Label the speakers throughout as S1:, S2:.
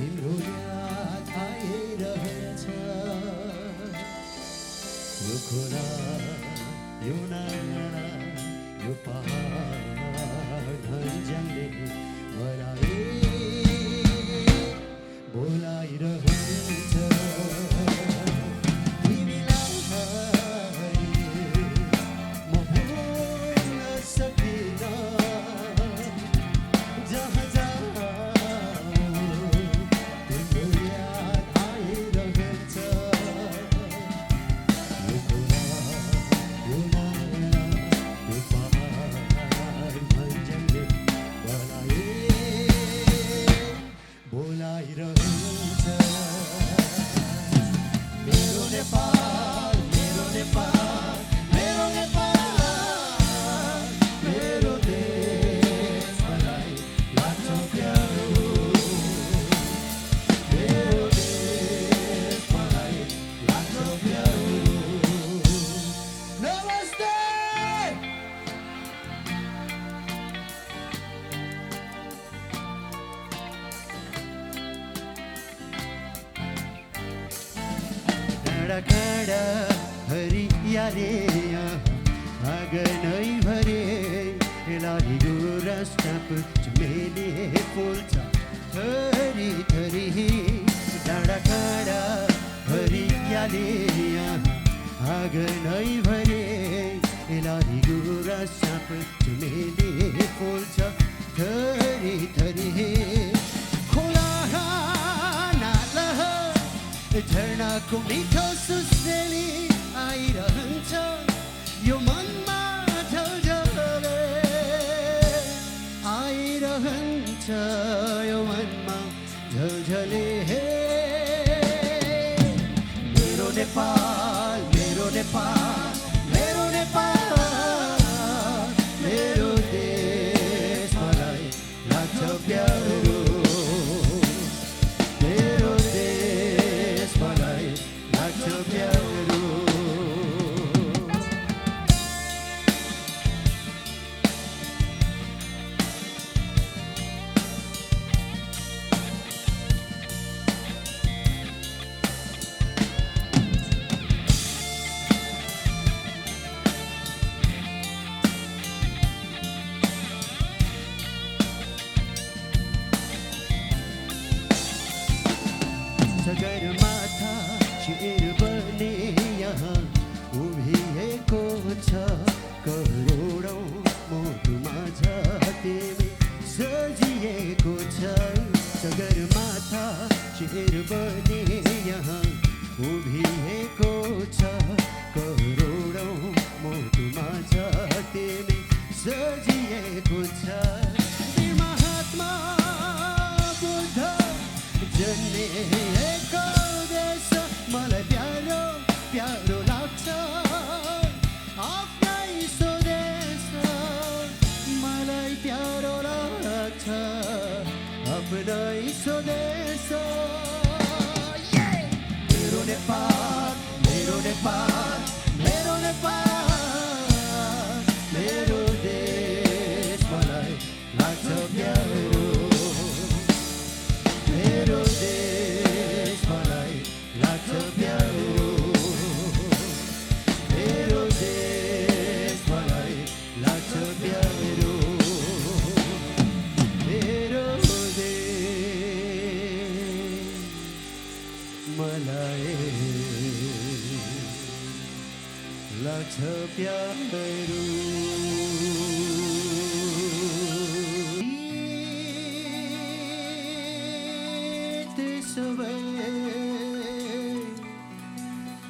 S1: तिम्रो याद आइरहेछ। यो खोला यो नाला यो पहाड झन्झनले मलाई बोलाइरहेछ। तिमीलाई म भुल्न सकिनँ। जहाँ जाऊँ तिम्रो याद आइरहेछ। यो खोला यो नाला यो पहाड झन्झनले मलाई बोलाइरहेछ। मेरो नेपाल मेरो नेपाल मेरो नेपाल मेरो देश मलाई लाग्छ प्यारो। मेरो देश मलाई लाग्छ प्यारो। नमस्ते। काँडा काँडा हरियाले आँगनै भरे लाली गुराँस टाप चमेली फुल्छ थरी थरी। डाँडा काँडा हरियाले आँगनै भरे लाली गुराँस टाप चमेली फुल्छ थरी थरी। खोला नाला झरनाको मिठो सुस्रेली आइरहन्छ यो मनमा झलझले आइरहन्छ यो मनमा झलझले। मेरो नेपाल मेरो नेपाल मेरो नेपाल मेरो देश मलाई लाग्छ प्यारो। मेरो देश मलाई लाग्छ प्यारो। सगरमाथा शिर बने यहाँ उभिएको छ। करोडौँ मुटुमाझ तिमी सजिएको छ। सगरमाथा शिर बने यहाँ उभिएको छ। करोडौँ मुटुमाझ तिमी सजिएको छ। महात्मा बुद्ध जन्मिएको देश मलाई प्यारो प्यारो लाग्छ। आफ्नै स्वदेश मलाई प्यारो लाग्छ। आफ्नै स्वदेश। मेरो नेपाल मेरो नेपाल मेरो नेपाल मेरो देश मलाई लाग्छ प्यारो। मेरो देश मलाई लाग्छ प्यारो। मेरो देश मलाई लाग्छ प्यारो। मेरो देश मलाई लाग्छ प्यारो।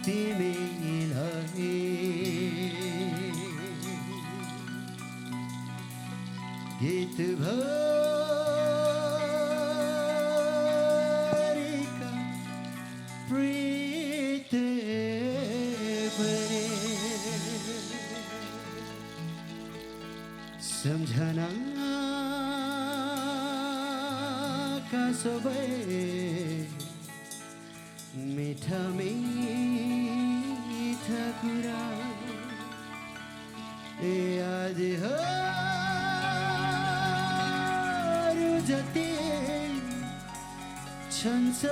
S1: तिमीलाई गीत भरिका प्रीत बने सम्झनाका सबै मीठा मीठा कुरा यादहरू जति छन्छ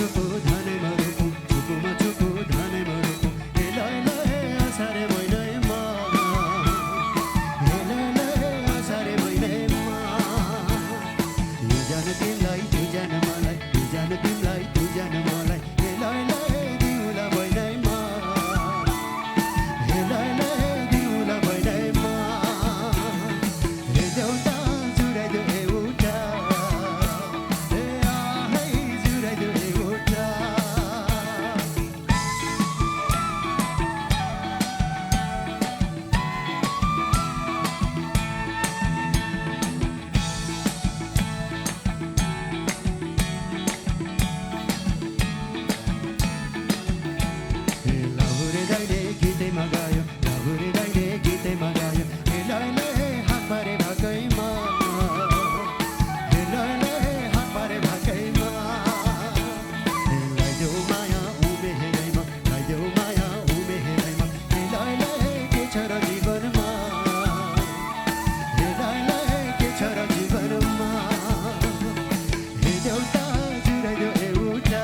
S1: चुपु धनेमा रुपु चुपुमा चुपु धनेमा रुपु हेलाइले असारे महिनैमा हेलाइले असारे महिनैमा दुईजना तिमीलाई दुईजना मलाई दुईजना तिमीलाई दुईजना मलाई हेलाइले दिउँला महिनैमा हेलाइले दिउँला महिनैमा हे देउता जुराइदेऊ एउटा हे आहै जुराइदेऊ एउटा लाहुरे दाइले गीतैमा गायो लाहुरे दाइले गीतैमा गायो हेलाइले हात पारे भाकैमा हेलाइले हात पारे भाकैमा लाइदेऊ माया उमेरैमा लाइदेऊ माया उमेरैमा हेलाइले के छ र जीवनमा हेलाइले के छ र जीवनमा हे देउता जुराइदेऊ एउटा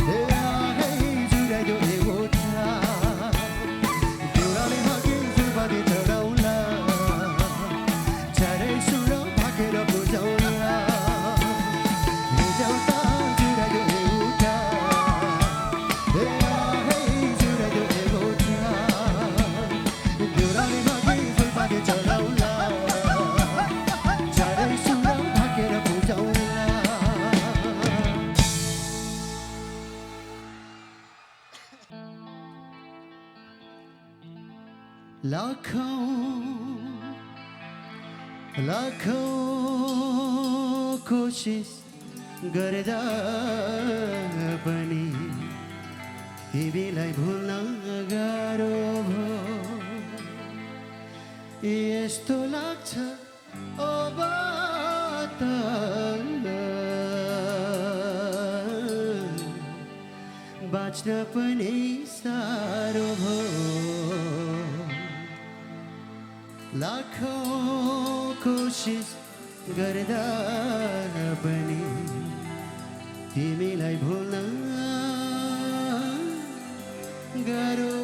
S1: हे आहै जुराइदेऊ एउटा देउराले हगी फुलबारी चढाउला चारै सुर भाकेर बुझाउला हे देउता जुराइदेऊ एउटा हे आहै जुराइदेऊ एउटा देउराले हगी फुलबारी चढाउला चारै सुर भाकेर बुझाउला लाखौं कोसिस गर्दा पनि तिमीलाई भुल्न गाह्रो भयो यस्तो लाग्छ अब त बाँच्न पनि साह्रो भयो लाखौं कोसिस गर्दा पनि तिमीलाई भुल्न गाह्रो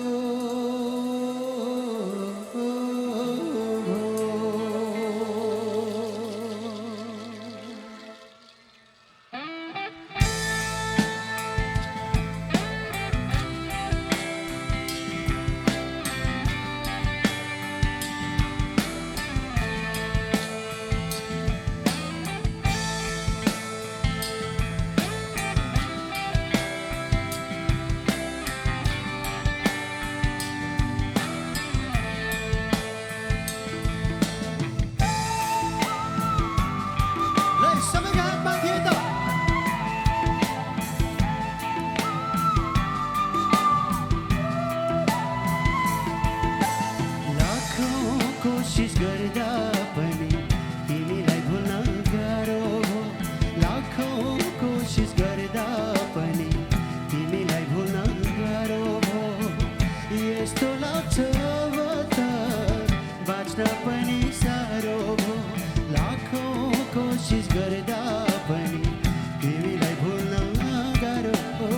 S1: सबैका हातमा थिए त लाखौं कोसिस गर्दा पनि तिमीलाई भुल्न गाह्रो हो लाखौं कोसिस गर्दा पनि तिमीलाई भुल्न गाह्रो हो यस्तो लाग्छ अब त बाँच्न पनि साह्रो हो लाखौं कोसिस गर्दा पनि तिमीलाई भुल्न गाह्रो हो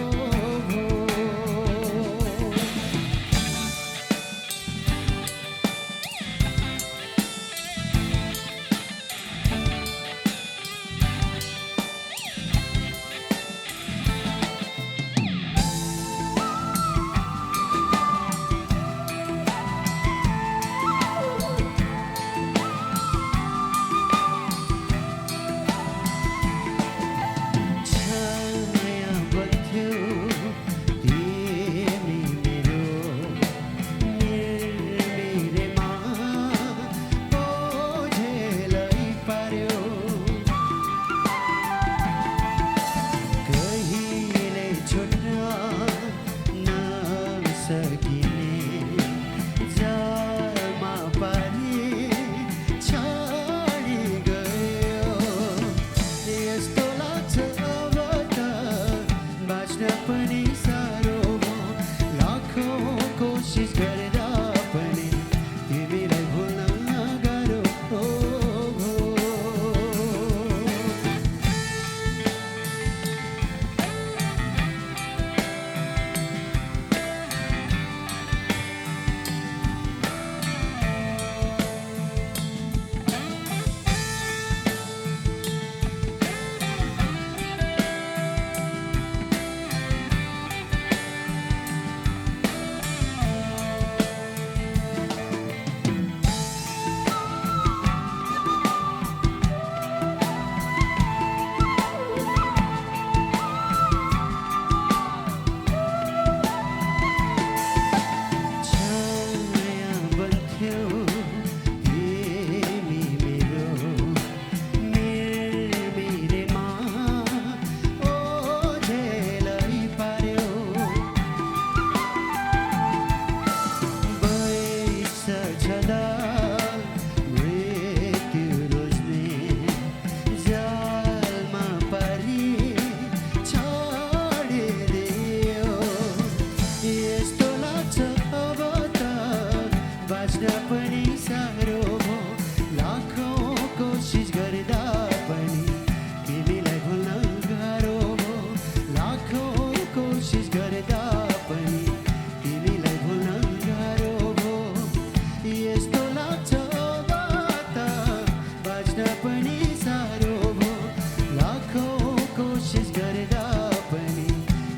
S1: गर्दा पनि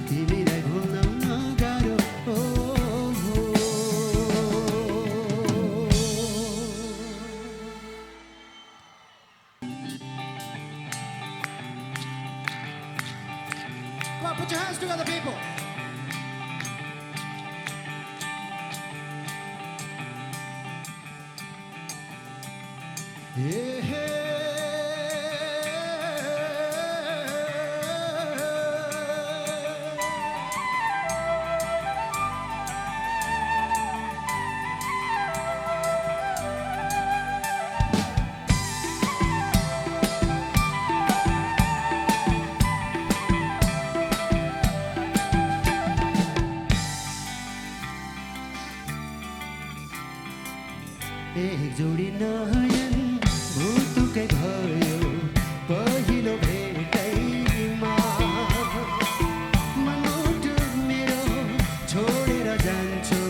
S1: तिमीलाई भुल्न गाह्रो हो। Come on, put your hands together, people. Yeah. एक जोडी नयन भुतुकै भयो पहिलो भेटैमा। मनमुटु मेरो छोडेर जान्छु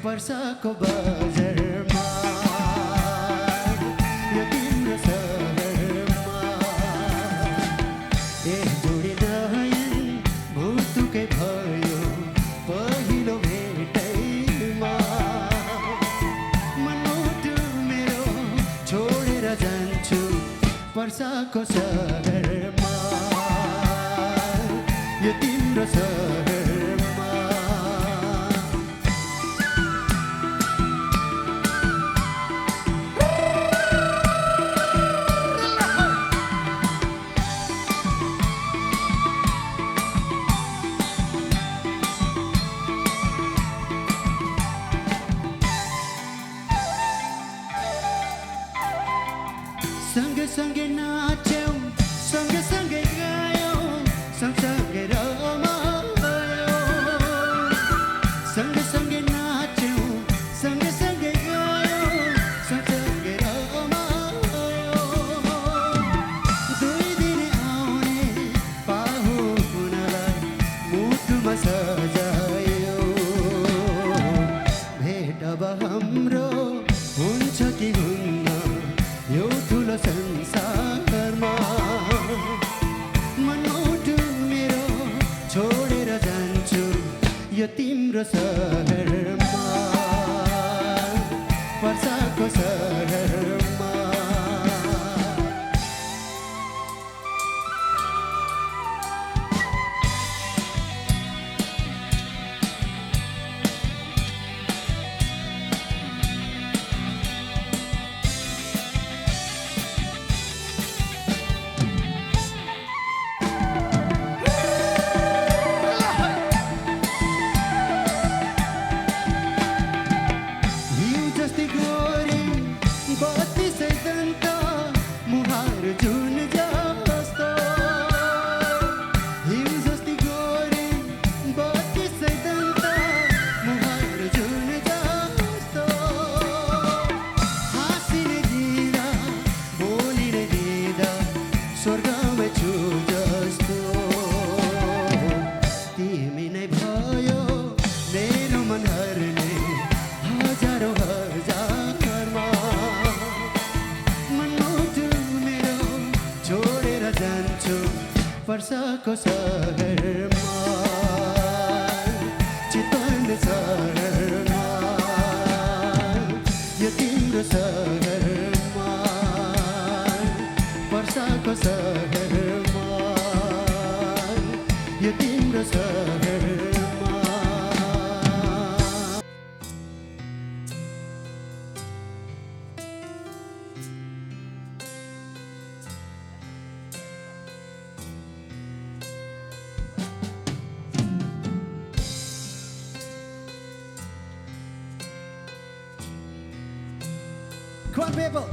S1: वर्षको बजारमा, यो तिम्रो सहरमा। एक जोडी नयन भुतुकै भयो पहिलो भेटैमा। जान्छु वर्षाको सहरमा, यो तिम्रो सहरमा। सँगसँगै नाच्यौँ, सँगसँगै गायौँ, सँगसँगै रमायौँ। सँगसँगै नाच्यौँ, सँगसँगै गायौँ, सँगसँगै रमायौँ। दुई दिन आउने पाहुनालाई मुटुमा सजायो। भेट अब हाम्रो हुन्छ कि हुन्न यो ठुलो संसारमा। मनमुटु मेरो छोडेर जान्छु यो तिम्रो सहरमा, वर्षाको सहरमा। स्वर्गमै छु जस्तो तिमी नै भयो मेरो मन हर्ने हजारौँ हजारमा। मनमुटु मेरो छोडेर जान्छु वर्षाको सहरमा, चितवन सहरमा, यो तिम्रो सहरमा, वर्षाको सहरमा, यो तिम्रो सहरमा। Come on, people.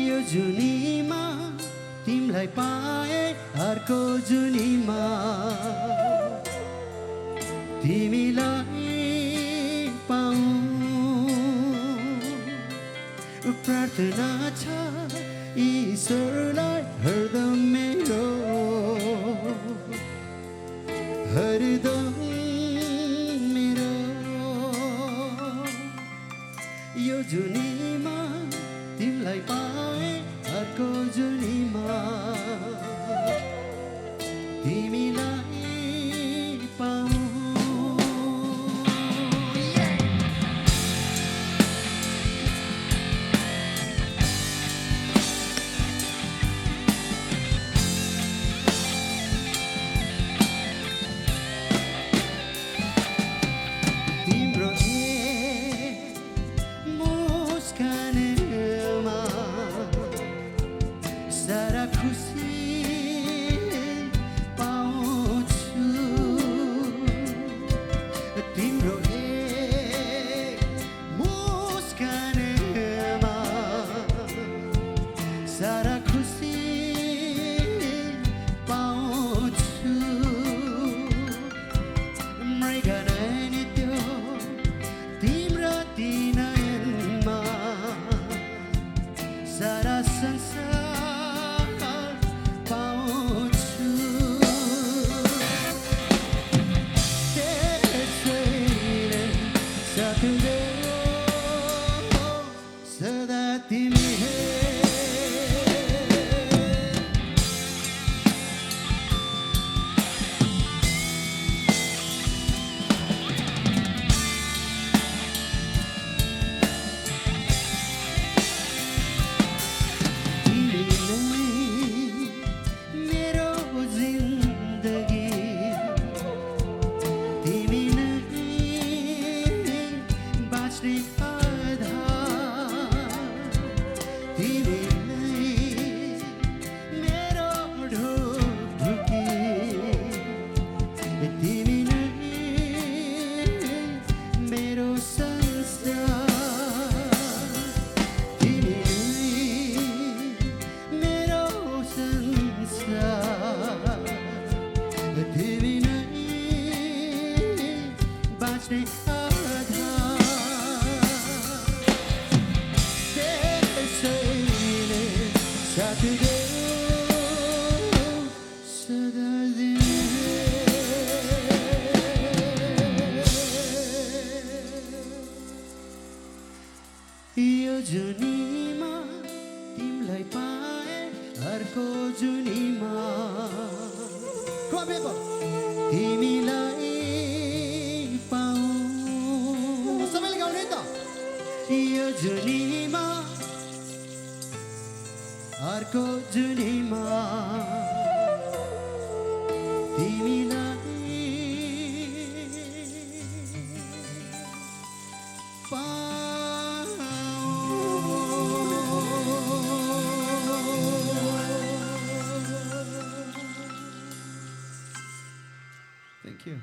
S1: यो जुनीमा तिमलाई पाए अर्को जुनीमा तिमीलाई पाऊँ प्रार्थना छ ईश्वरलाई हरदम मेरो हरदम मेरो यो जुनीमा तिमीलाई पाए अर्को जुनीमा तिमीलाई पाऊ तिम्रो मुस्कानमा सारा खुसी पाउँछु तिम्रो मुस्कानमा सारा खुसी पाउँछु मृगनयनी त्यो तिम्रो ती नयनमा सारा संसार पाउँछु त्यसैले साथ देऊ सदा तिमी मेरो जिन्दगी तिमी नै बाँच्ने आधार तिमी नै मेरो ढोकी तिमी नै मेरो संसार तिमी नै मेरो संसार तिमी नै बाँच्ने आधार त्यसैले साथ देऊ सदा यो जुनीमा तिमीलाई पाए अर्को जुनीमा तिमीलाई पाऊ सबैले गाउने त यो जुनीमा अर्को जुनीमा तिमीलाई Thank you.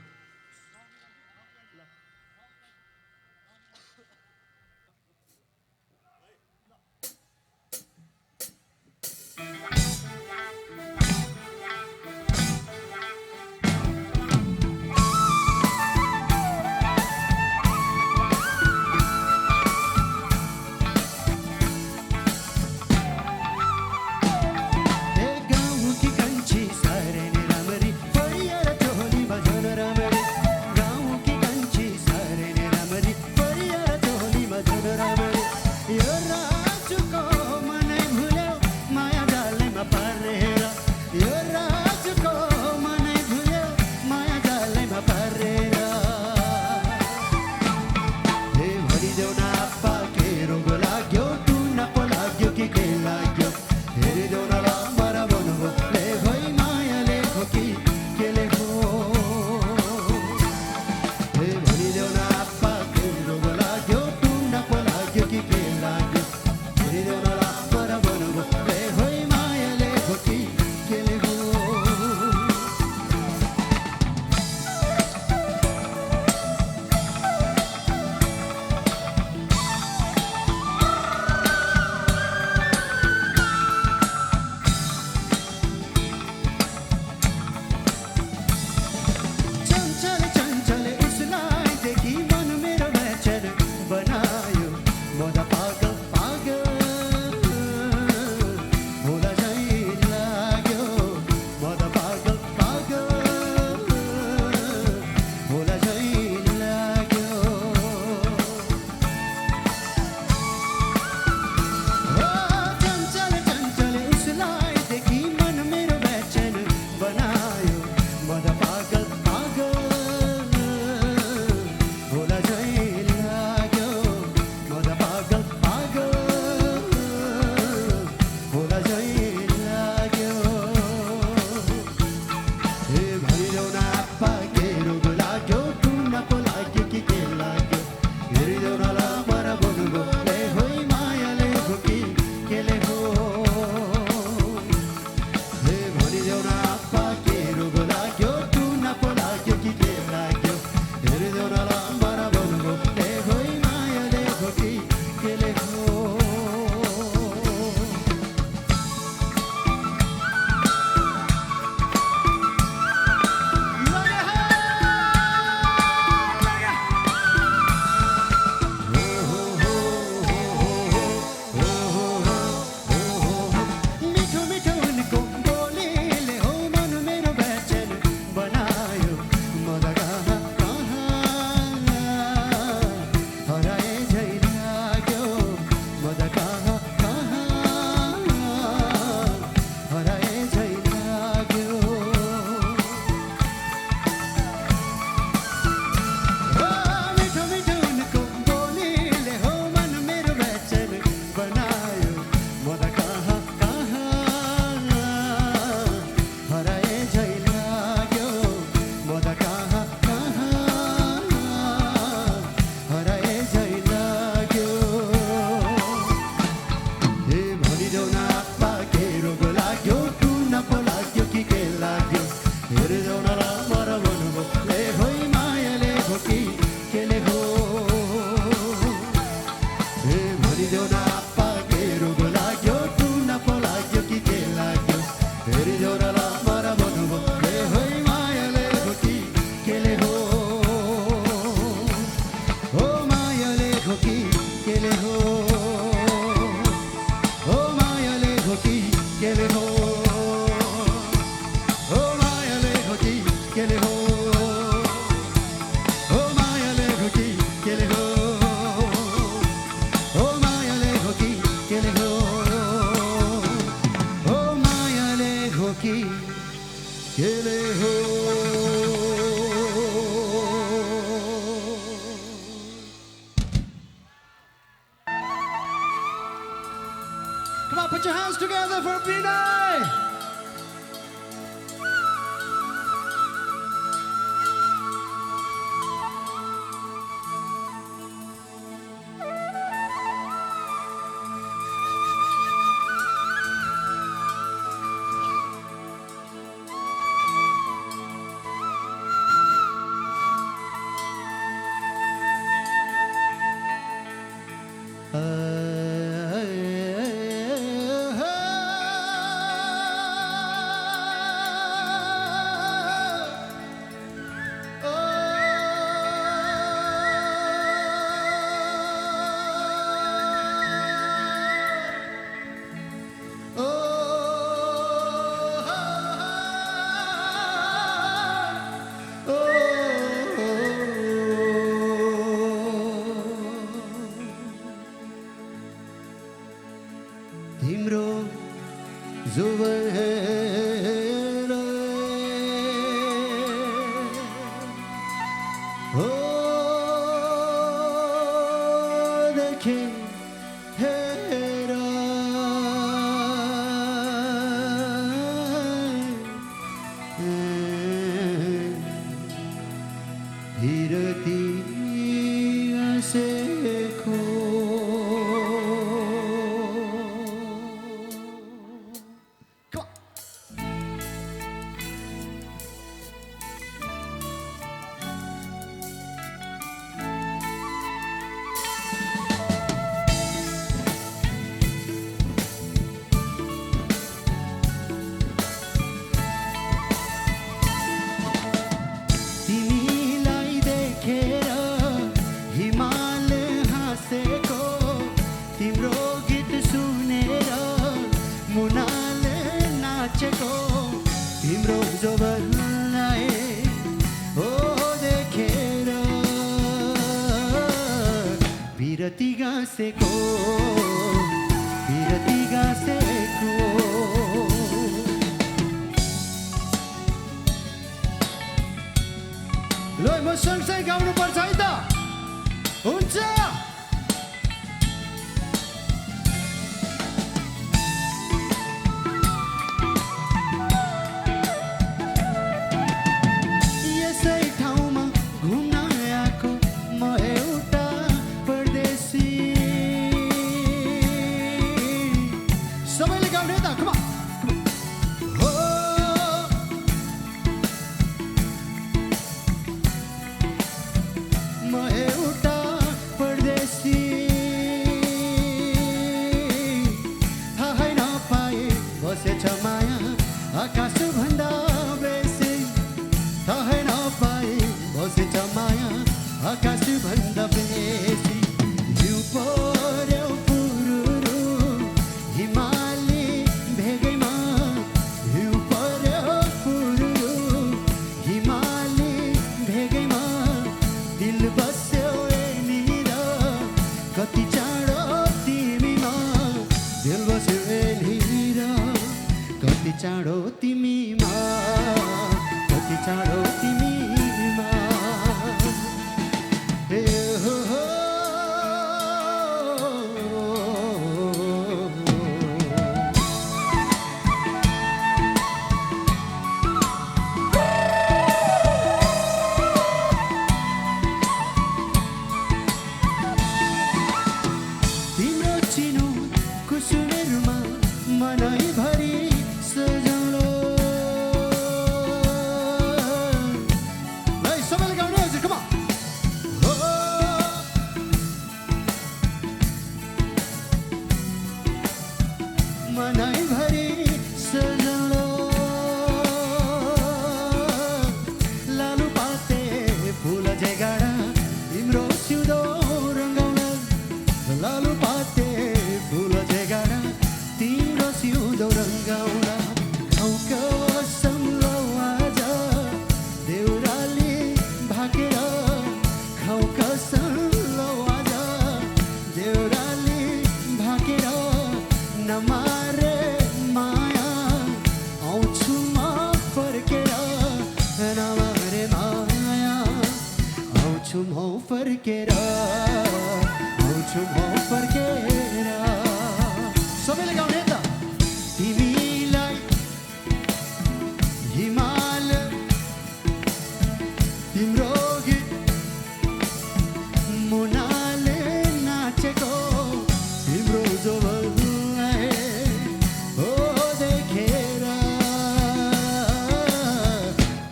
S1: बनायो म त पागल पागल भनिदेऊ न आपा के रोग लाग्यो टुन पो लाग्यो कि के लाग्यो हेरिदेऊ न ल मर भन्नुभयो ए होइ मायाले हो कि केले हो ओ मायाले हो कि केले हो ओ मायाले हो कि केले हो ओ मायाले हो कि केले हो ओ मायाले हो कि केले हो ओ मायाले हो कि केले हो ओ मायाले हो कि केले हो Come on, put your hands together for Vinay! तिम्रो जुबेर हो देखे हेर हिरती आँसेको तिम्रो जोबनलाई हो देखेर बिरती गाँसेको ल म सँगसँगै गाउनु पर्छ है त हुन्छ माया आकाश भन्दा बेसी थाहै नपाए बसेछ माया आकाश भन्दा बेसी हिउँ पर्यो पुरुरु हिमाली भेगैमा हिउँ पर्यो पुरुरु हिमाली भेगैमा दिल बस्यो एनिर कति चाँडो तिमीमा दिल बस्यो एनिर कति चाँडो तिमीमा कति चाँडो तिमीमा ए हो हो तिम्रो चिनो कुसुमेरमा मनैभरि सजाउलो नमारे माया आउँछु म फर्केर नमारे माया आउँछु म फर्केर आउँछु म फर्केर सबैले गाउने त तिमीलाई हिमाल तिम्रो गीत मुनाले नाचेको तिम्रो जोबनलाई हो देखेर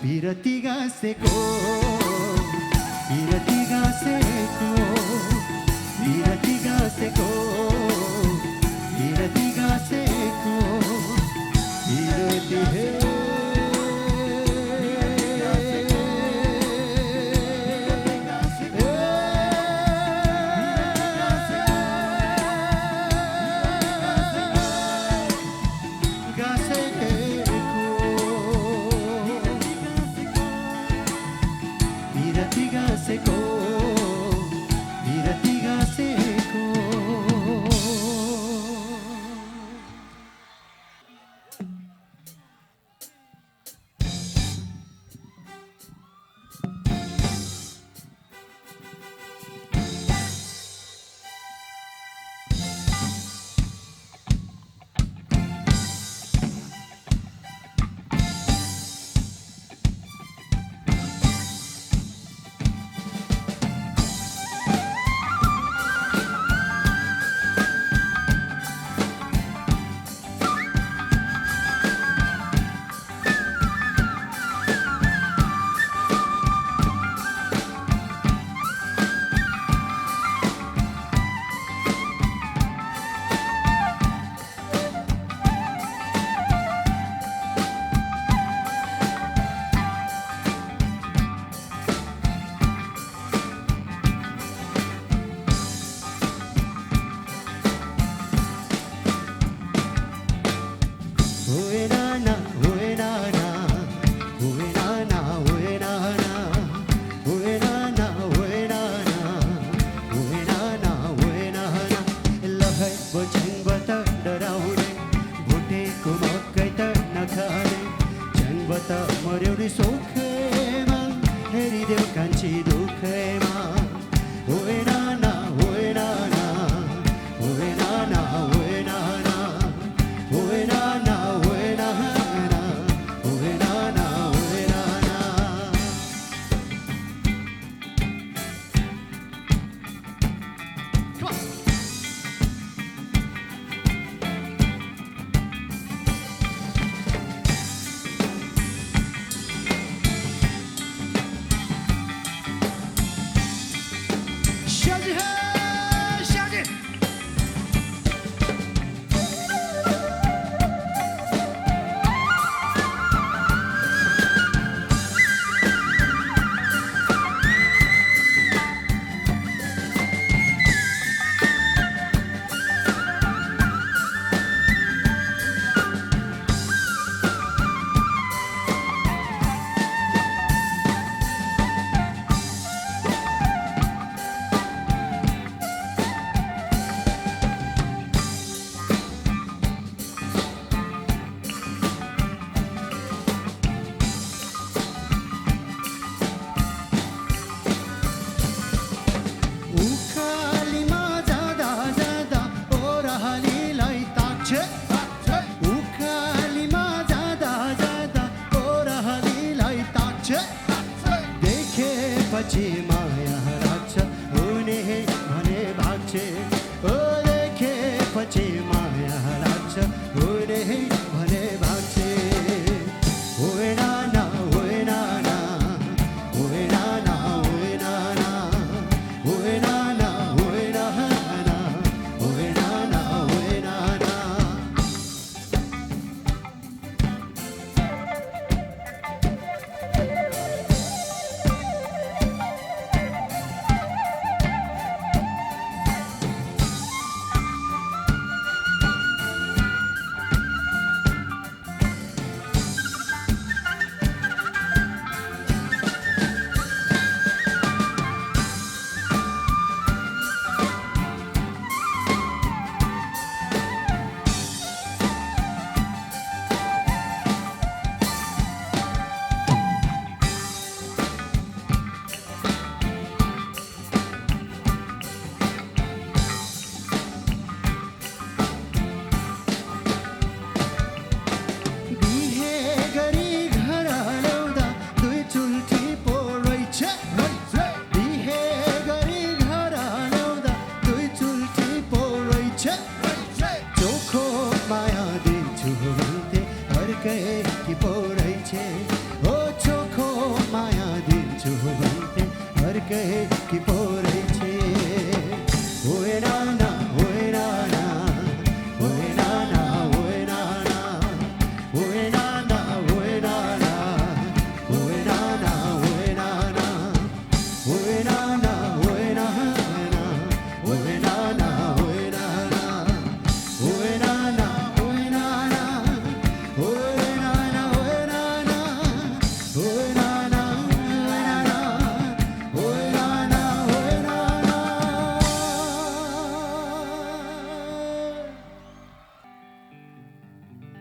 S1: बिरती गाँसेको बिरती गाँसेको बिरती गाँसेको बिरती गाँसेको बिरती हे Birati gaseko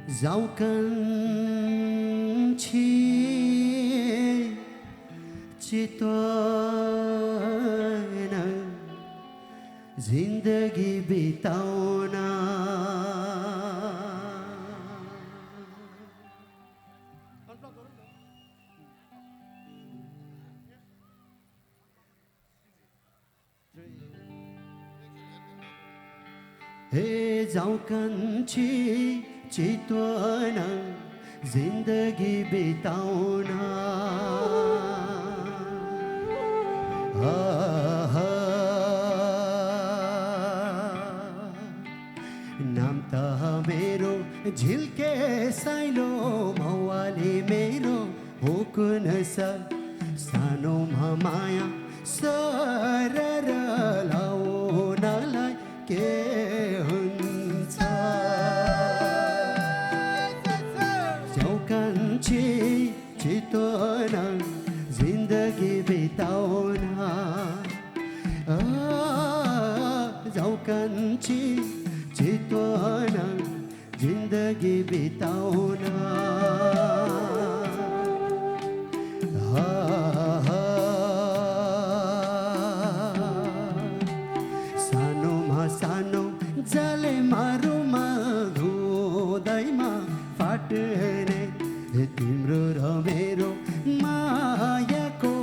S1: जाऊ कान्छी चितवन जिन्दगी बिताउन हे जाऊ कान्छी चितवन जिन्दगी बिताउन नाम त मेरो झिल्के साइलो मौवाली मेरो हो कुन सानो माया सरर लाउनलाई के हुन्छ जाऊ कान्छी चितवन जिन्दगी बिताउन जाऊ कान्छी चितवन जिन्दगी बिताउन सानोमा सानो जले मारुमा धुँदैमा फाट्ने तिम्रो र मेरो मायाको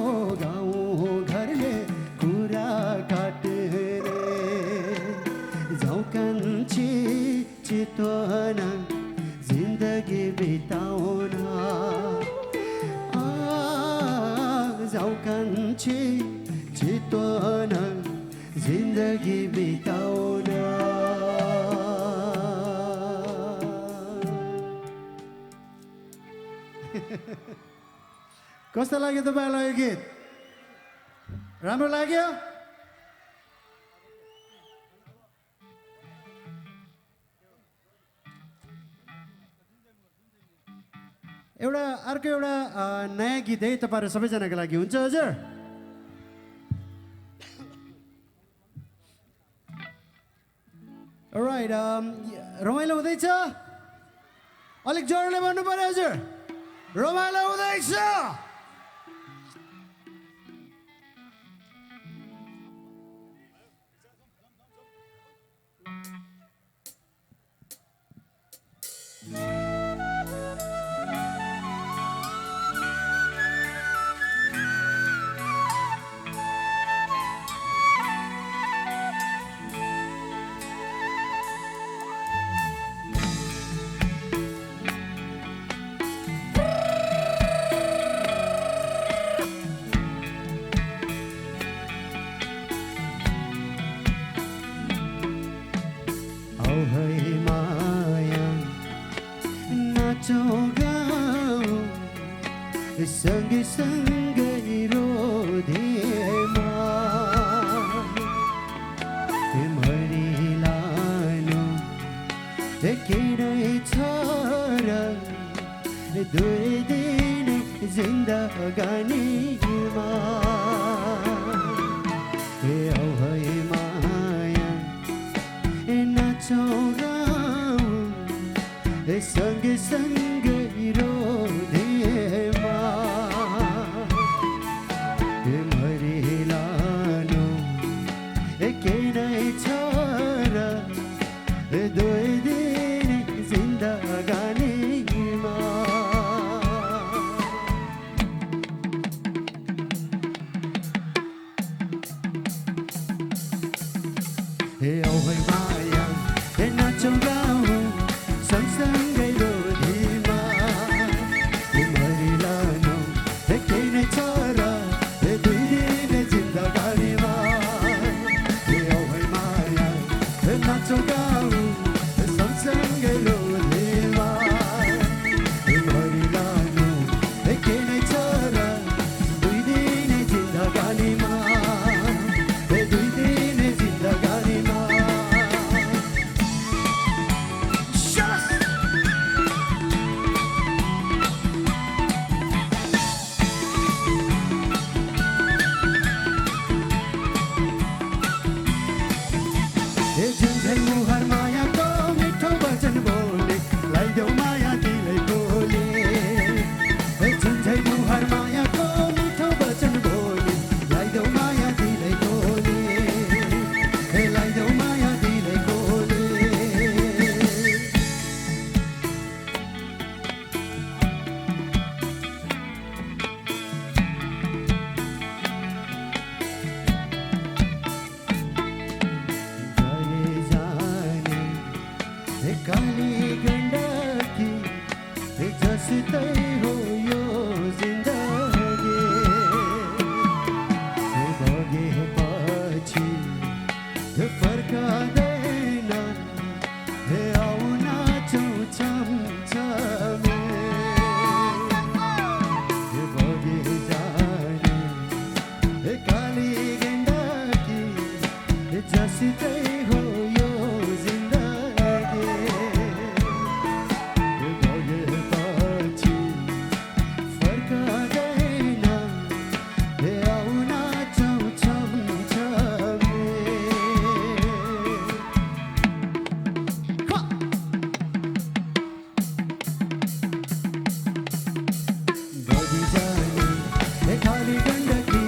S1: गाउँ घरले कुरा काट्ने जाऊ कान्छी चितवन जिन्दगी बिताउन जाऊ कान्छी चितवन जिन्दगी बिताउन कस्तो लाग्यो तपाईँलाई यो गीत राम्रो लाग्यो एउटा अर्को एउटा नयाँ गीत है तपाईँहरू सबैजनाको लागि हुन्छ हजुर राइट रमाइलो हुँदैछ अलिक जोडले भन्नु पर्यो हजुर रमाइलो हुँदैछ सँगै सँगै रोधेमा मरिलानु किनै छ र दुई दिन जिन्दगानीमा औ है माया नाचौँ गाउँ सँगै सँगै रोधेमा मरिलानु किनै छ र दुई दिन जिन्दगानीमा औ है माया नाचौँ गाउँ सँगसँगै रोधीमा मरिलानु किनै छ र दुई दिन जिन्दगानीमा औ है माया नाचौँ गाउँ सँगसँगै रोधीमा मरिलानु किनै छ र दुई दिन जिन्दगानीमा दुई दिन जिन्दगानीमा झुन्झै मुहार मायाको मिठो वचन बोल्ने लगाइदेऊ माया काली गण्डकी जस्तै हो यो जिन्दगी बगेपछि फर्कादैन आउन छमछमे बगे जाने काली गण्डकी जस्तै हो यो जिन्दगी बगेपछि फर्कादैन आउन छमछमे बगी जाने काली गण्डकी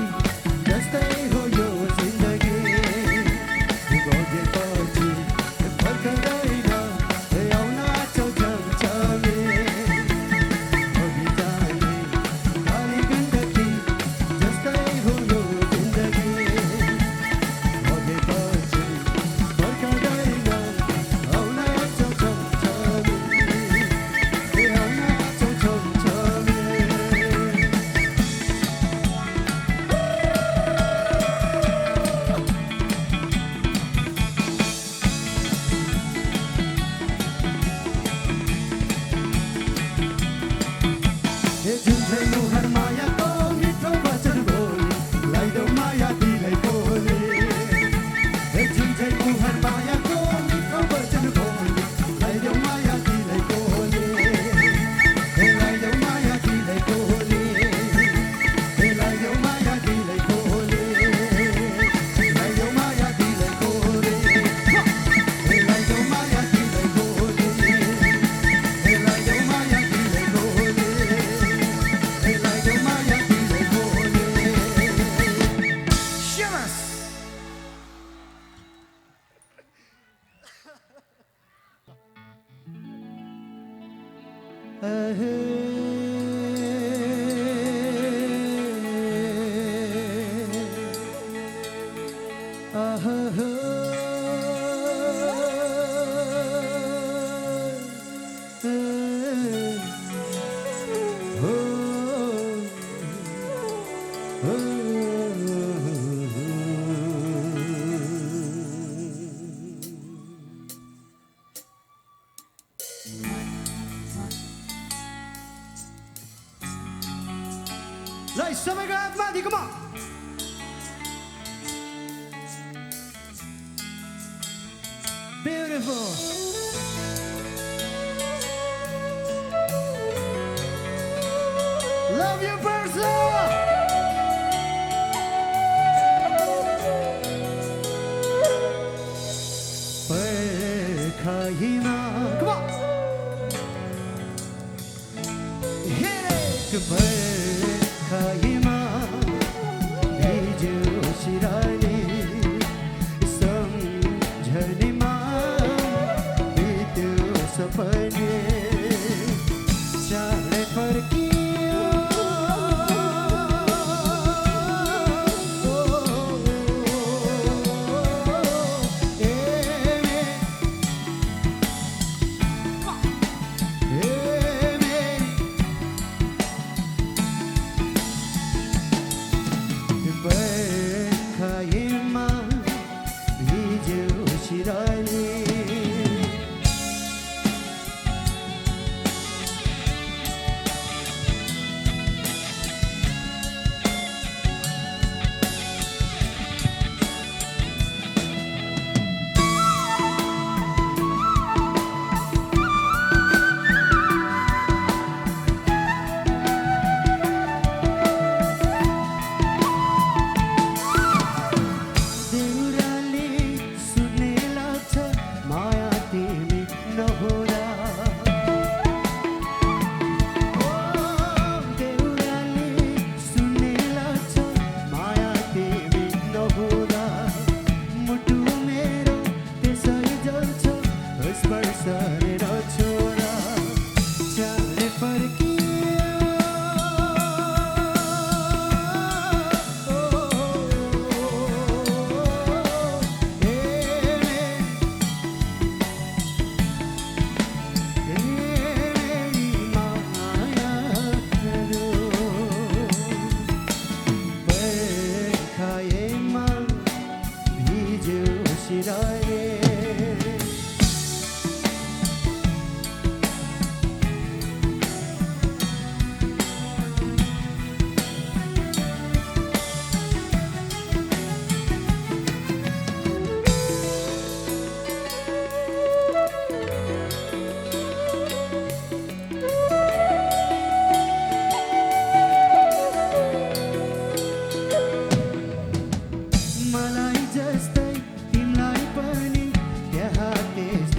S1: जस्तै हो यो जिन्दगी बगेपछि फर्कादैन आउन छमछमे बगी जाने काली गण्डकी जस्तै हो यो जिन्दगी बगेपछि फर्कादैन आउन छमछमे आउन छमछमे जुन चाहिँ मुहार मायाको मिठो वचन बोली लाइदो माया दिलै बोली जुन चाहिँ मुहार मायाको मिठो वचन बोली लाइदो माया दिलै बोली लाइदो माया दिलै बोली लाइदो माया दिलै बोली लाइदो माया दिलै बोली लाइदो माया दिलै बोली लाइदो माया दिलै बोली लाइदो माया दिलै बोली
S2: Siemens!
S1: Lai सबैको हात माथि come on Beautiful Love you person पर्खाइमा come on Hit it पर्खाइमा भिज्यो सिरानी सम्झनीमा बित्यो सपने चाँडै फर्कियो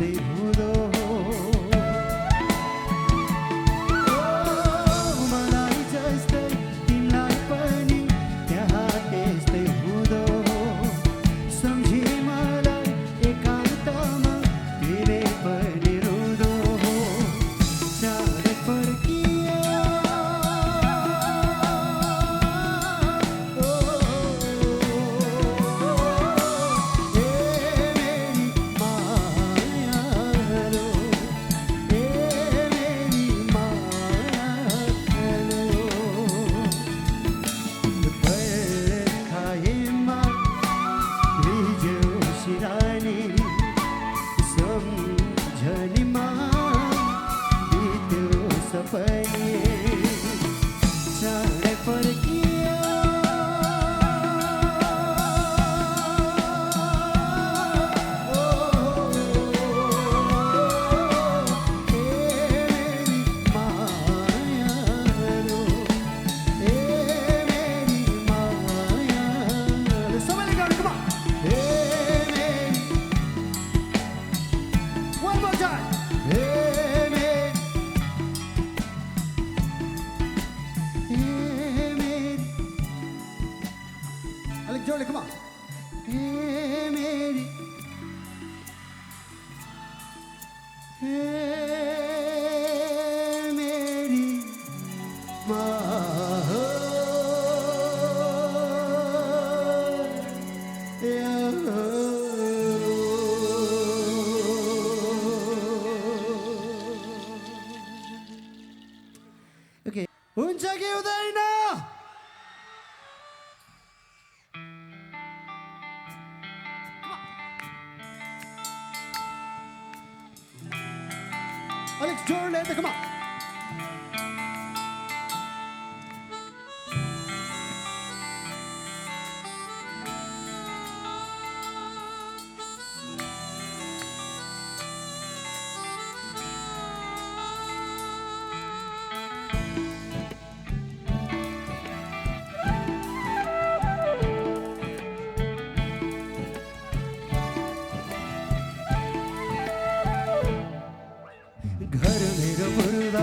S1: त्यस्तै हुँदो हो मलाई जस्तै तिमीलाई पनि त्यहाँ त्यस्तै हुँदो हो सम्झी मलाई एकान्तमा तिमी पनि रुँदो हो चाँडै फर्कियो सम्झनीमा बित्यो सपनी चाँडै फर्कियो सबैले गाउनु come on. One more time. Alex Jolie, come on. Hey, Mary. Hey, Mary. My Okay. हुन्छ कि हुँदैन Alex Jordan, come on. घर मेरो मुर्दा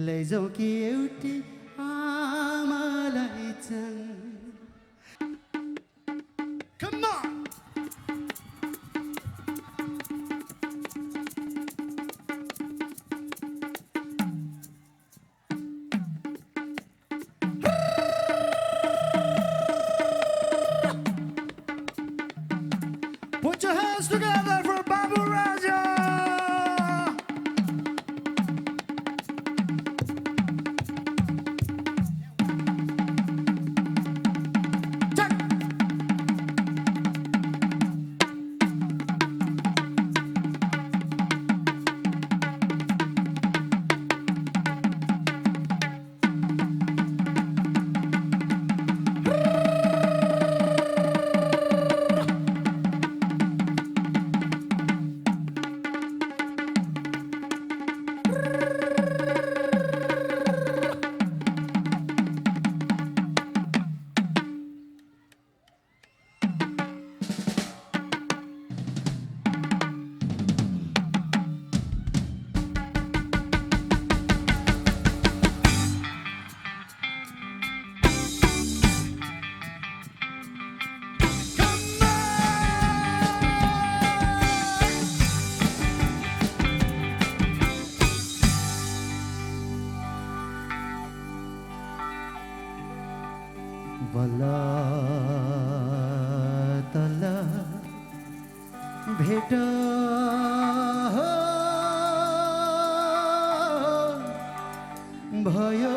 S1: लैजाऊ कि एउटी आमालाई चाहिँ Come on! Put your hands together for Babu Raja! बल्ला तल्ला भेट भयो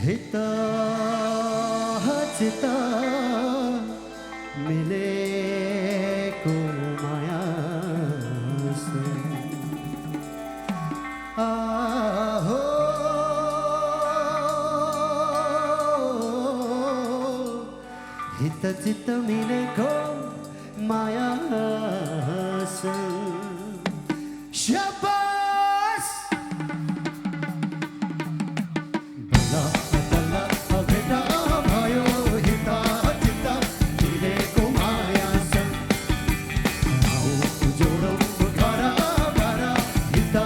S1: हित चित मिलेको माया हित चित्त मिलेको माया शाबाश बल्ल बल्ल भेट भयो हित चित्त मिलेको माया आऊ जोडौँ घर घर हित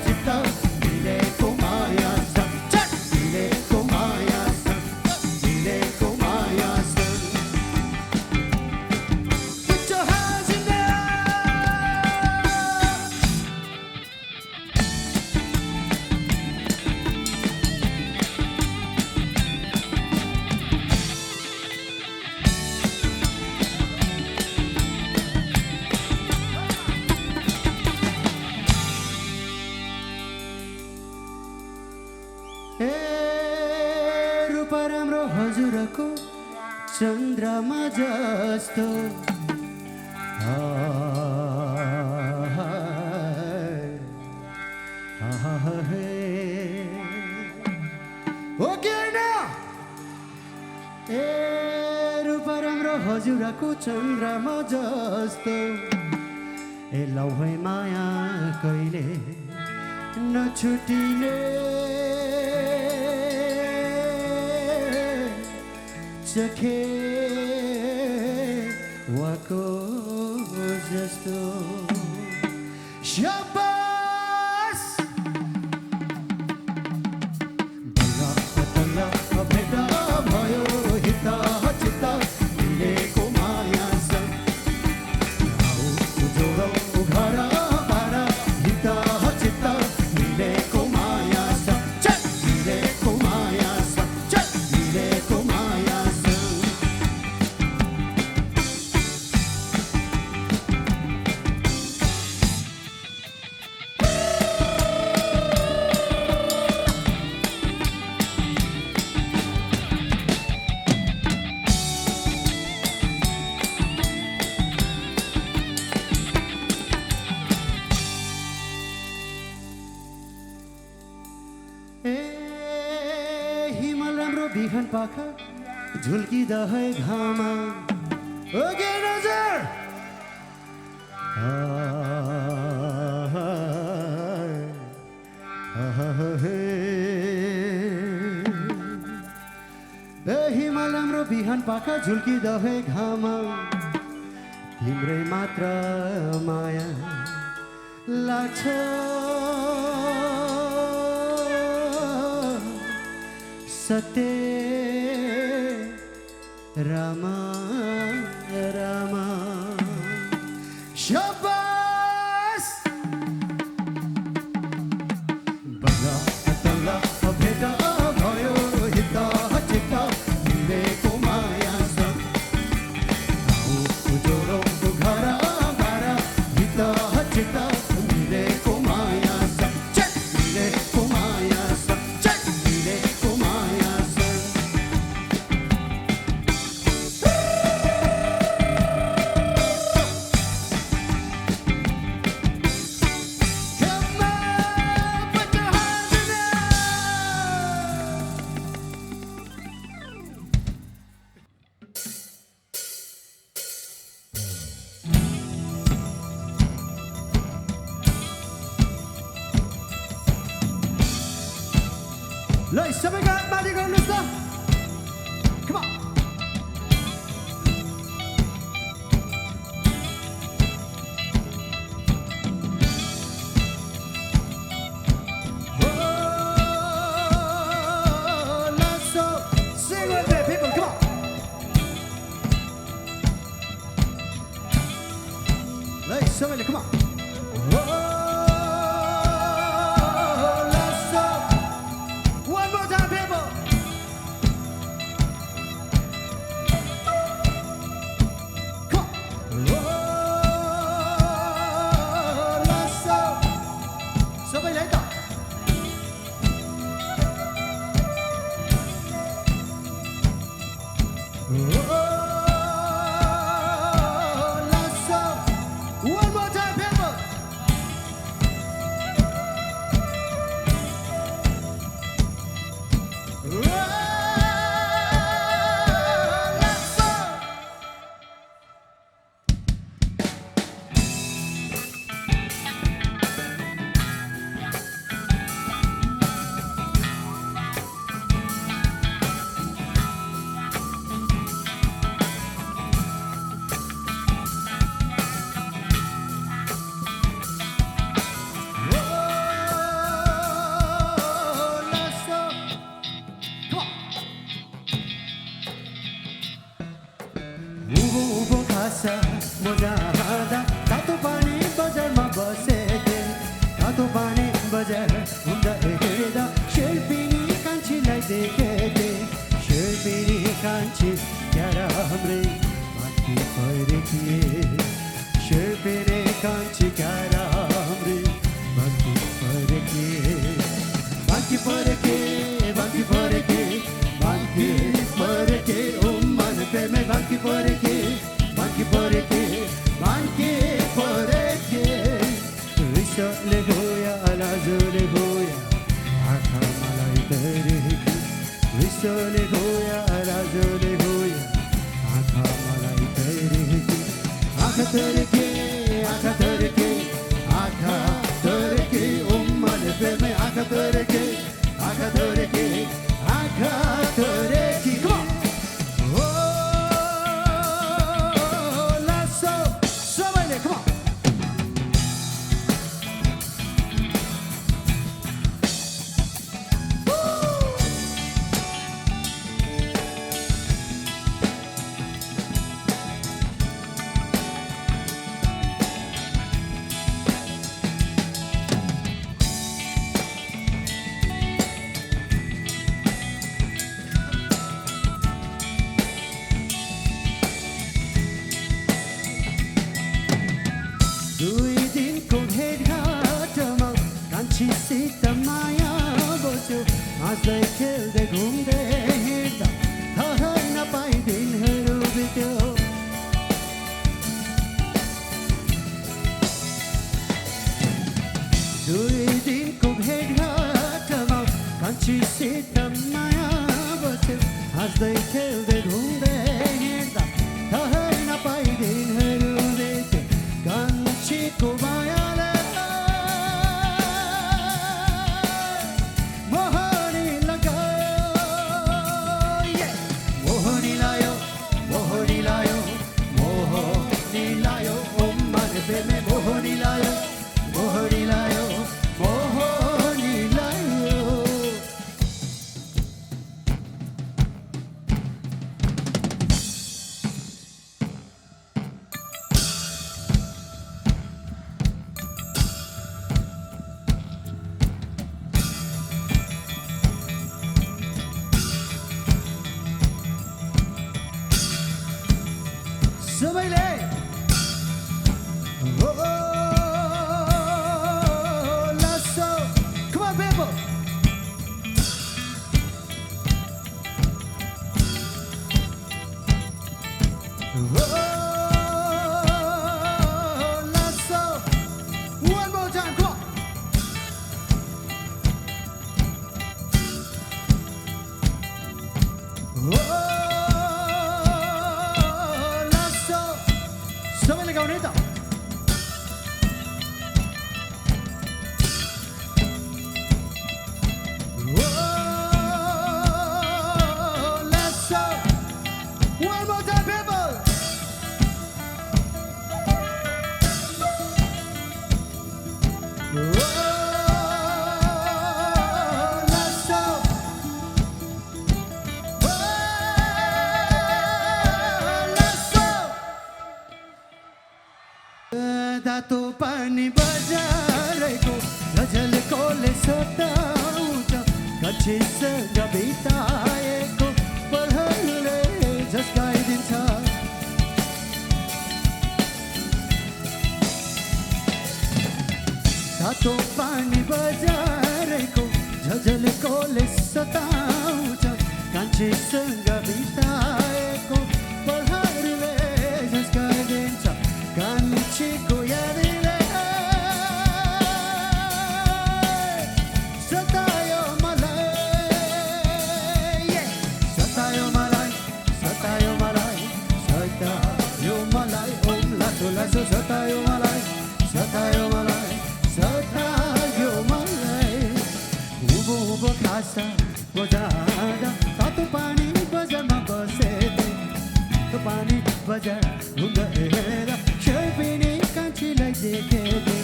S1: चित्त मिलेको माया मिलेको माया मिलेको माया रूपा राम्रो हजुरको चन्द्रमा जस्तो रूपा राम्रो हजुरको चन्द्रमा जस्तो ए लौ है माया कहिले नछुटिने चखे वाको जस्तो शाबाश बल्ल बल्ल भेट भयो हित चित्त मिलेको माया आऊ जोडौँ घर बार हित चित्त मिलेको माया मिलेको माया मिलेको माया हिमाल राम्रो बिहान पाखा झुल्किँदा है घाममा ओके नजर हिमाल राम्रो बिहान पाखा झुल्किँदा है घाममा तिम्रै मात्र माया लाग्छ सत्य रामा रामा शाबास बल्ल तल्ल भेट भयो हित चित्त मिलेको माया उज्वलो घर बार हित चित्त मिलेको माया मिलेको माया मिलेको माया ल सबैका हातमाथि गर्नुहोस् त Come on. Oh, let's go. Sing with me, people. Come on. Let's सबैले come on. Oh, let's go. One more time, people. Come on. Oh, let's go. सबैले है त One more time, people. Let's go. उँभो खासा मोजा हाल्दा तातो पानी बजारमा बसेथे तातो पानी बजार हुँदा हेर्दा शेर्पिनी कान्छीलाई देखेथे शेर्पिनी कान्छी क्या राम्रै बाँकी परेकी शेर्पिनी कान्छी क्या राम्रै बाँकी परेकी बाँकी परेकी बाँकी परेकी बाँकी परेकी ओ मन प्रेमै बाँकी परेकी बाँकी परेकी बाँकी परेकी रिसले होया लाजले होया आँखा मलाई तरेकी रिसले होया लाजले होया आँखा मलाई तरेकी आँखा तरेकी आँखा तरेकी आँखा तरेकी ओ मन प्रेमै आँखा तरेकी आँखा तरेकी आँखा तरेकी Come on. Somebody, come on. दुई दिनको भेटघाटमा कान्छीसित माया बस्यो हाँस्दै खेल्दै घुम्दै हिँड्दा थाहा नपाई दिनहरू बित्यो दुई दिनको भेटघाटमा कान्छीसित माया बस्यो हाँस्दै खेल्दै घुम्दै हिँड्दा थाहा नपाई दिनहरू बित्यो कान्छीको मायाले मोहनी लगायो मोहनी लायो मोहनी लायो मोहनी लायो सबैले let's go. Come on, people. Let's go. One more time, come on. Let's go. सबैले गाउने त let's go. One more time, people. Let's go. Let's go. तातो पानी बजारेको गजलकोले सताउँछ कक्षीसँग बिताएको पलहरूले झस्काइदिन्छ तातो पानी बजारेको झझलकोले सताउँछ कान्छीसँग बिताएको पलहरूले झस्काइदिन्छ कान्छीको यादले सतायो मलाई सतायो मलाई सतायो मलाई सतायो मलाई ओम लासो लासो सतायो मलाई सतायो मलाई सतायो मलाई उभो उभो खासा बजार्दा तातो पानी बजारमा बसेथे तातो पानी बजार गएर शेर्पिनी कान्छीलाई देखेथे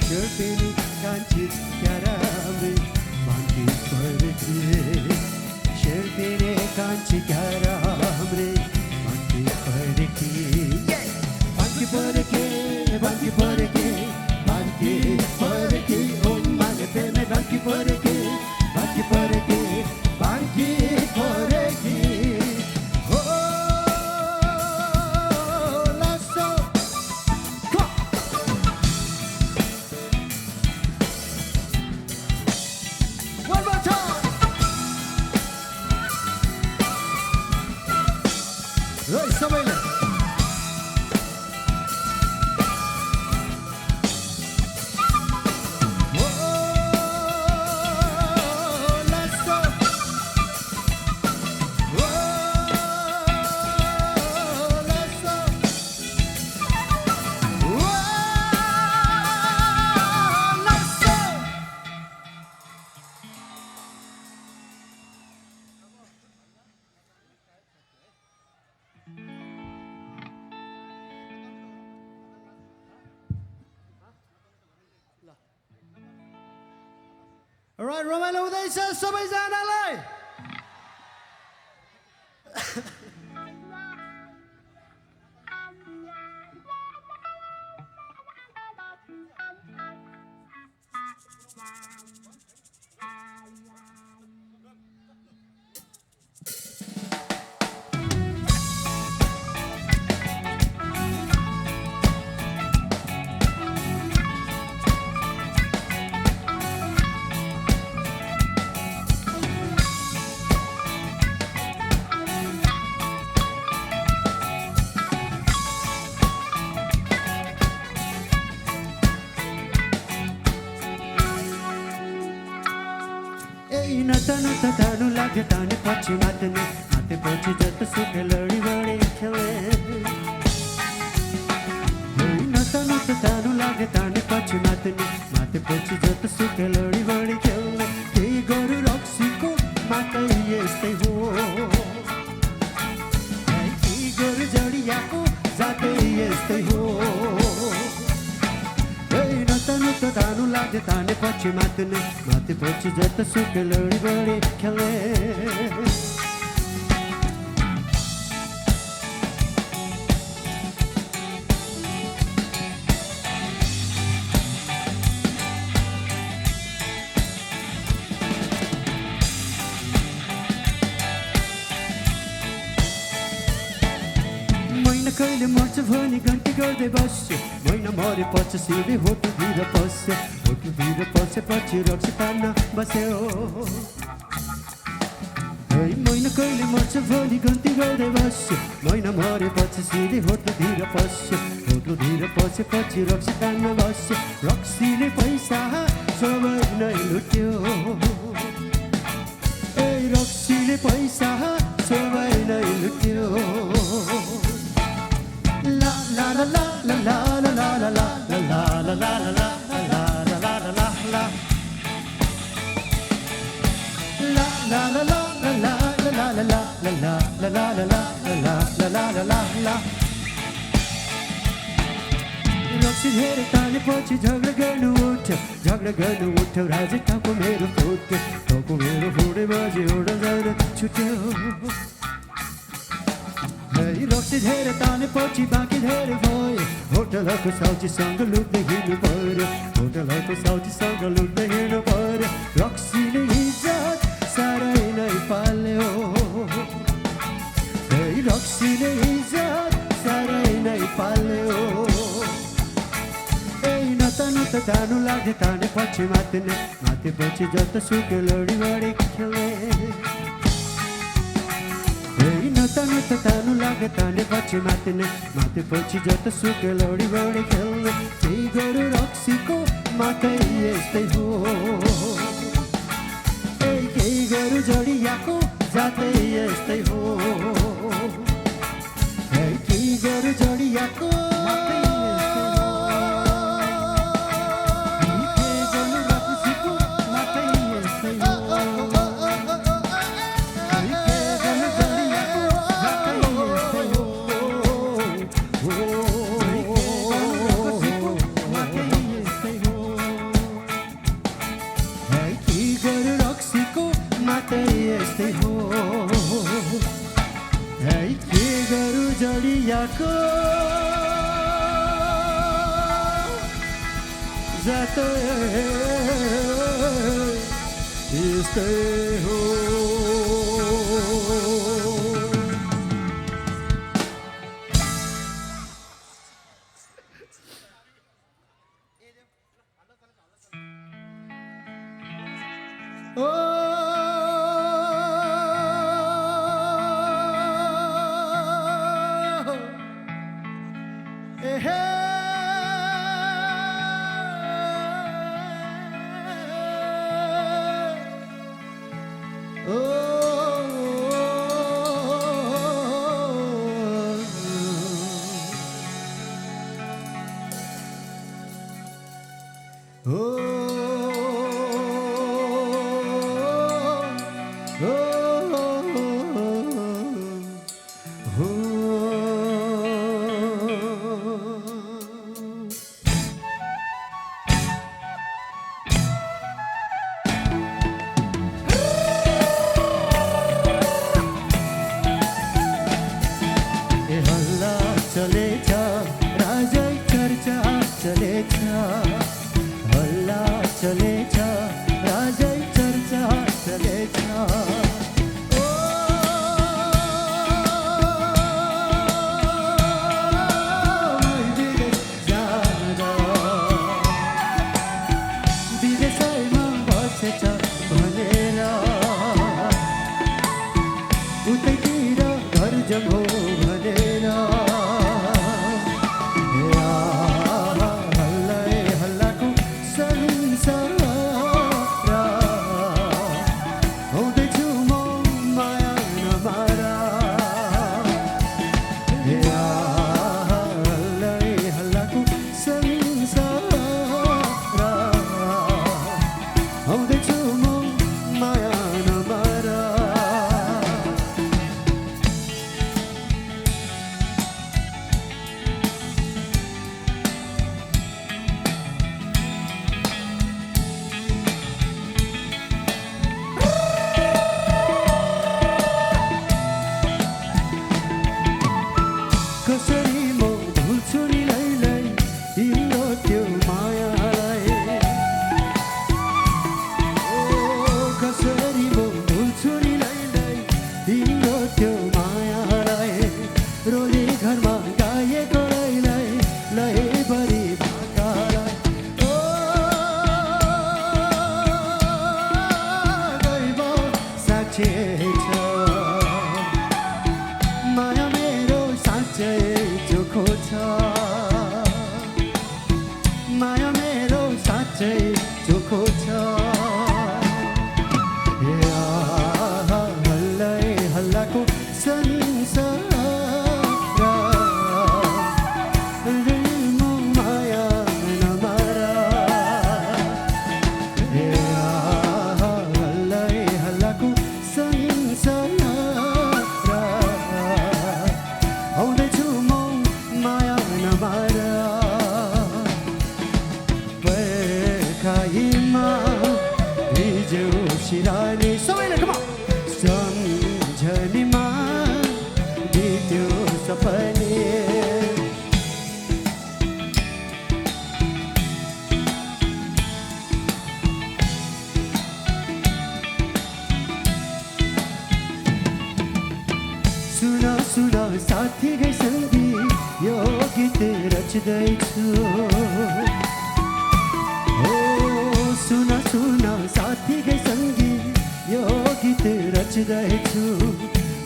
S1: शेर्पिनी कान्छी क्या राम्री बाँकी परेकी शेर्पिनी कान्छी क्या राम्री बाँकी परेकी बाँकी परेकी बाँकी परेकी बाँकी परेकी ओम मागे प्रेमे बाँकी परेकी बाँकी परेकी बाँकी परेकी One more time. Right, सबैले let's go. Let's go. Let's go. All right, रमाइलो हुँदैछ सबैजनालाई नतनु तनु लाग्यो ताने पछि मात्ने माते पछि जत सुके लडी बढी खेले नतनु तनु लाग्यो ताने पछि मात्ने माते पछि जत सुके लडी बढी खेले त्यही गरु रक्सीको माटै यस्तै हो त्यही गरु जडियाको जातै यस्तै हो नतनु तनु लाग्यो ताने पछि मात्ने माते पछि जत सुके लडी बढी खेले कहिले मर्छ भनी गन्ती गर्दै बस्यो मैना मरेपछि सिधै होटलतिर पस्यो होटलतिर पसेपछि रक्सी तान्न बस्यो मैना कहिले मर्छ भनी गन्ती गर्दै बस्यो मैना मरेपछि सिधै होटलतिर पस्यो होटलतिर पसेपछि रक्सी तान्न बस्यो रक्सीले पैसा सबै नै लुट्यो रक्सीले पैसा सबै नै लुट्यो ला ला ला ला ला ला ला ला ला ला ला ला ला ला ला ला ला ला la la la la la la la la la la la la la la la la la la la रक्सी धेरै तानेपछि झगडा गर्नु उठ्यो राजे टाउको मेरो फुटे बाजे एउटा जान छुट्यो रक्सी धेरै तानेपछि बाँकी धेरै भयो होटलको साउजीसँग लुट्दै हिँड्नु पर्यो होटलको साउजीसँग लुट्दै हिँड्नु पर्यो रक्सीले इज्जत साह्रै नै पाल्यो रक्सीले इज्जत साह्रै नै पाल्यो नत तानु लाग्यो तानेपछि माथेपछि जस्तो सुक्यो लडी बढी खेल्ने नत तानु लाग्यो तानेपछि माथेपछि जस्तो सुक्यो लडी बढी खेल्ने केही गरौँ रक्सीको मात्रै यस्तै हो केही गरौँ जडियाको जातै यस्तै हो केही गरौँ जडियाको यस्तै हो के गरौँ जडियाको जातै यस्तै हो चलेछ राजै चर्चा चलेछ हल्ला गीत रच्दैछु ओ सुन सुन साथीकै सङ्गी यो गीत रच्दैछु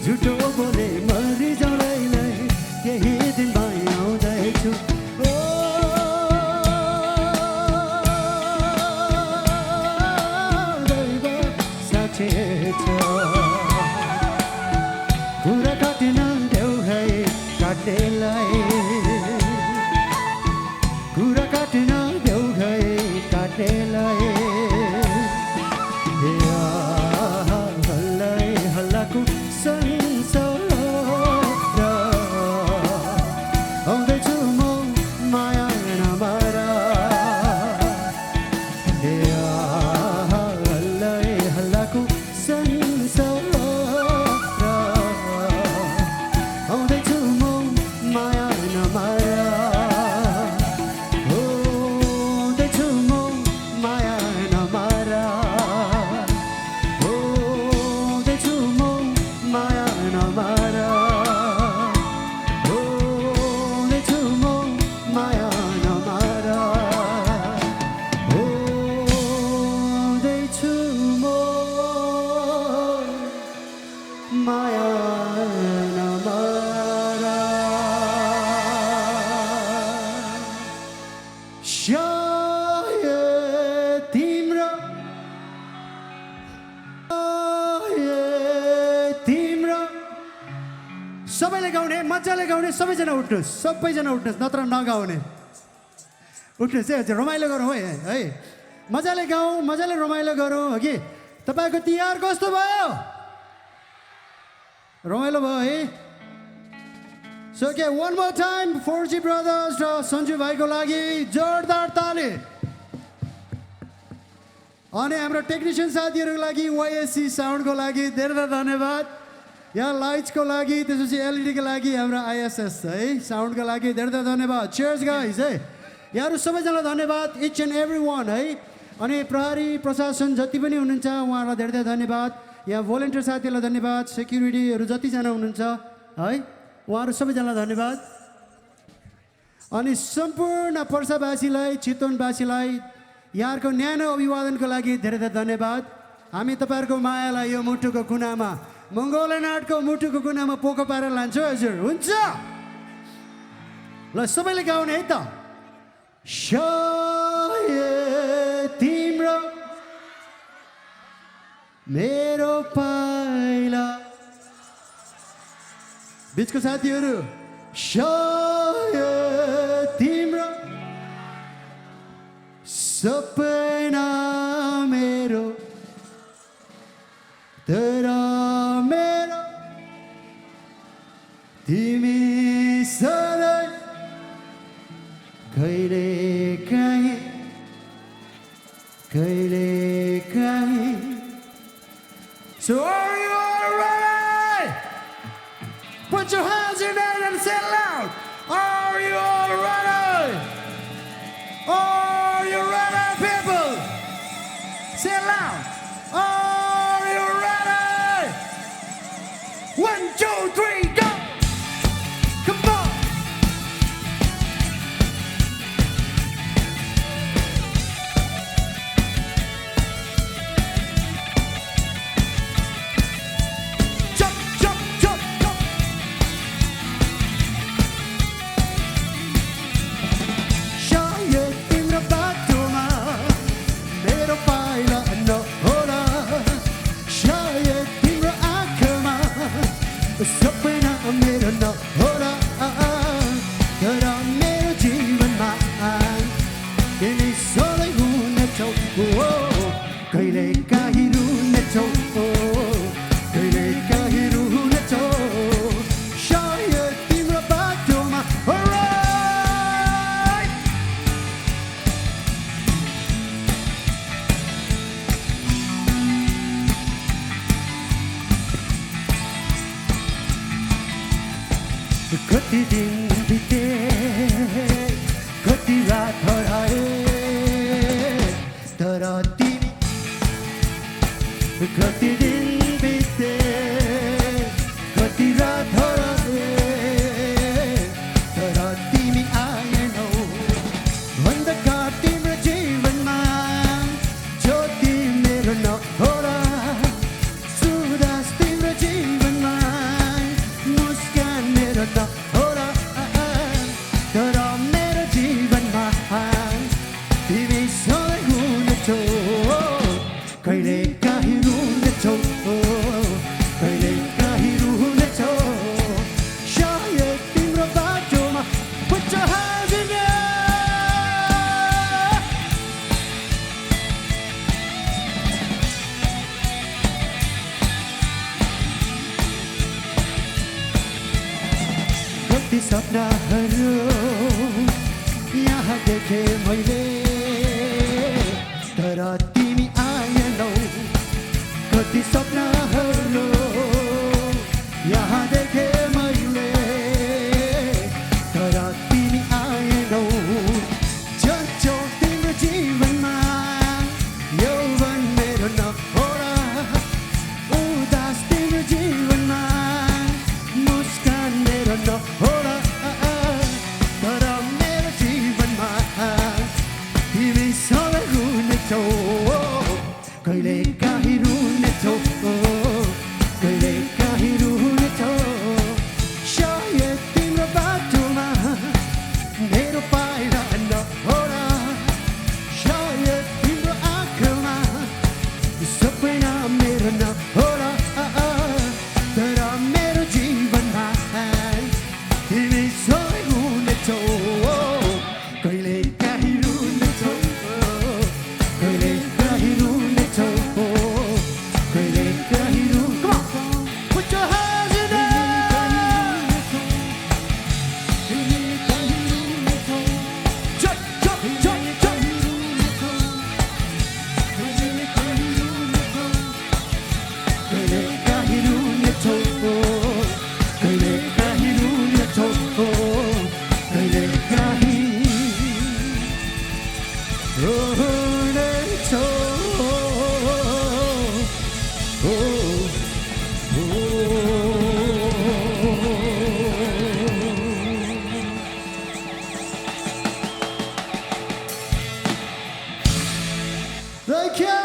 S1: झुटो बोले मरि जाउँदैलाई केही दिनमा आउँदैछु ओ दैव साँचे छ कुरा काटेन देऊ है काट्नेलाई कुरा काटेन देऊ है काट्नेलाई हल्लै हल्लाको संसार आउँदैछु म माया नमारा हल्लै हल्लाको संसार आउँदैछु म माया नमारा आउँदैछु म माया नमारा आउँदैछु म माया नमारा आउँदैछु म माया नमारा आउँदैछु म माया नमारा सायद तिम्रो सबैले गाउने मजाले गाउने सबैजना उठ्नुहोस् सबैजना उठ्नुहोस् नत्र नगाउने उठ्नुहोस् है हजुर रमाइलो गरौँ है मजाले गाउँ मजाले रमाइलो गरौँ हो कि तपाईँको तिहार कस्तो भयो रमाइलो भयो है सो के one more time 4G brothers र सन्जु भाइको लागि जोरदार ताली अनि हाम्रो टेक्निसियन साथीहरूको लागि YSC साउन्डको लागि धेरै धेरै धन्यवाद यहाँ लाइट्सको लागि त्यसपछि एलइडीको लागि हाम्रो ISS है साउन्डको लागि धेरै धेरै धन्यवाद चेयर्स गाइज है यहाँहरू सबैजनालाई धन्यवाद इच एन्ड एभ्री वान है अनि प्रहरी प्रशासन जति पनि हुनुहुन्छ उहाँहरूलाई धेरै धेरै धन्यवाद यहाँ भोलिन्टियर साथीहरूलाई धन्यवाद सेक्युरिटीहरू जतिजना हुनुहुन्छ है उहाँहरू सबैजनालाई धन्यवाद अनि सम्पूर्ण पर्सावासीलाई चितवनवासीलाई यहाँहरूको न्यानो अभिवादनको लागि धेरै धेरै धन्यवाद हामी तपाईँहरूको मायालाई यो मुटुको कुनामा मङ्गोलियन आर्टको मुटुको कुनामा पोको पारेर लान्छौँ हजुर हुन्छ ल सबैले गाउने है त सायद तिम्रो मेरो पाइला बिचको साथीहरू सायद तिम्रो सपना मेरो तर मेरो तिमी सधैँ कहिले काहीँ So are you all ready? Put your hands in the air and say loud. Are you all ready? Are you ready, people? Say loud. Are you ready? 1, 2, 3, go! Come on! Jump, jump, jump, jump! सायद तिम्रो बाटोमा मेरो पाइला नहोला सायद तिम्रो आँखामा सपना मेरो नहोला तर मेरो जीवनमा तिमी सधैँ हुनेछौ कहिले काहीँ रुनेछौ कहिले काहीँ रुनेछौ सायद तिम्रो बाटोमा alright कति दिन बिते कति रात हराए तर तिमी कति दिन बिते कति रात हराए तर तिमी सपनाहरू यहाँ देखे मैले तर तिमी आएनौ कति सपनाहरू यहाँ देखे मैले तर तिमी आएनौ जान्छौ तिम्रो जीवनमा यौवन मेरो नहोला उदास तिम्रो जीवनमा मुस्कान मेरो नहोला तर मेरो जीवनमा तिमी सधैँ हुनेछौ कहिले काहीँ रुनेछौ कहिले काहीँ रुनेछौ सायद तिम्रो बाटोमा मेरो पाइला नहोला सायद तिम्रो आँखामा सपना मेरो नहोला तर मेरो जीवनमा तिमी सधैँ हुनेछौ कहिले काहीँ रुनेछौ कहिले काहीँ रुनेछौ कहिले काहीँ रुनेछौ Put your hands in the air Jump, jump, jump, jump कहिले काहीँ रुनेछौ कहिले काहीँ रुनेछौ कहिले काहीँ रुनेछौ Thank you.